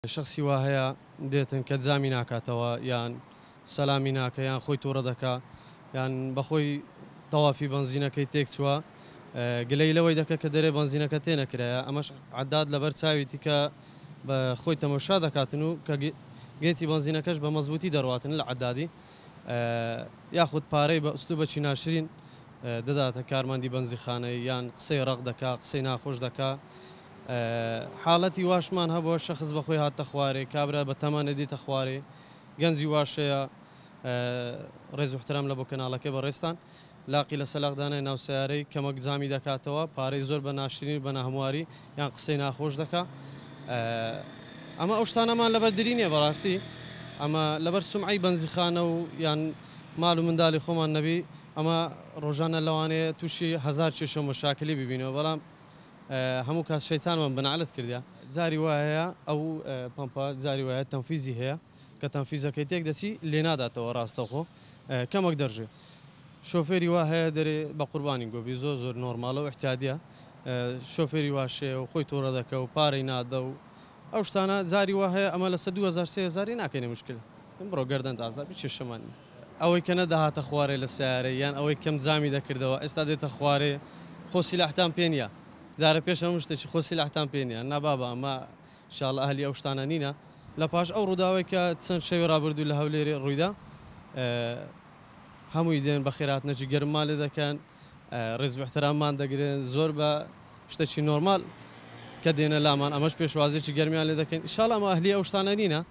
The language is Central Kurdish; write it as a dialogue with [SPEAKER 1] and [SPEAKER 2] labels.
[SPEAKER 1] شخصی وا هەیە دێتن کە جامی ناکاتەوە یان سەلامی ناکە یان خۆی تووڕە دەکا یان بەخۆی تەوافی بەنزینەکەی تێک چووە گلەی لەوەی دەکە کە دەرێ بەنزینەکە تێنەکرایە ئەمەش عەداد لەبەر چاویتی کە بە خۆی تەمەشا دەکاتن و کە گێتی بەنزینەکەش بە مەزبوطی دەڕواتن لە عەدادی یاخود پارەی بە ئوسلوبێکی ناشرین دەداتە کارمەندی بەنزیخانەی یان قسەی ڕق دەکا قسەی ناخۆش دەکا حاڵەتی واشمان هەبووە شەخص بەخۆی هاتە خوارێ کابرا بە تەمانە دیتە خوارێ گەنجی واشەیە ڕێز و احترام لە بۆ کەناڵەکەی بەڕێستان لاقی لە سەلاقدانای ناوسیارەی کەمەک جامی دەکاتەوە پارەی زۆر بە ناشرین بە نەهەمواری یان قسەی ناخۆش دەکا ئەمە ئەو شتانەمان لەبەر دری نییە بەڕاستی ئەمە لەبەر سومعی بەنزیخانە و یان ماڵ و منداڵی خۆمان نەبی ئەمە ڕۆژانە لەوانەیە تووشی هەزار کێشە و مەشاکلی ببینەوە بەڵام هەموو کات شەیتانمان بەناعلت کردیا جاری وایە ئەو پەمپە جاری وایە تەنفیزی هەیە کە تەنفیزەکەی تێک دەچی لێ ناداتەوە ڕاستەوخۆ کەمەک دەڕژێ شۆفێری وا هەیە دەرێ بە قوربانی گۆبی زۆر نۆرمالە و احتیادیە شۆفێری واشەیە و خۆی تووڕە دەکە و پارەی نادە و ئەو شتانە جاری وا هەیە ئەمە لە 2000 ناکەینە مشکل بڕۆ گەردەن تازا بچێشەمانی ئەوەی کە نەداهاتە خوارێ لە سیارە یان ئەوەی کەم جامی دەکردەوە ئێستا دێتە خوارێ خۆسی لە ئەحتام پێ نییە جارە پێش هەموو شتێکی خۆسی لە ئەحتام پێ نییە نابابە ئەمە ئینشاڵڵا ئەهلی ئەو شتانە نینە لە پاش ئەو ڕووداوەی کە چەند شەوی ڕابردوو لە هەولێرێ ڕوویدا هەمووی دێن بە خێراتنەجی گەرممان لێ دەکەن ڕێز و احتراممان دەگرن زۆر بە شتێکی نۆرمال کە دێنە لامان ئەمەش پێشوازێکی گەرمیان لێ دەکەن ئینشاڵڵا ئەمە ئەهلی ئەو شتانە نینە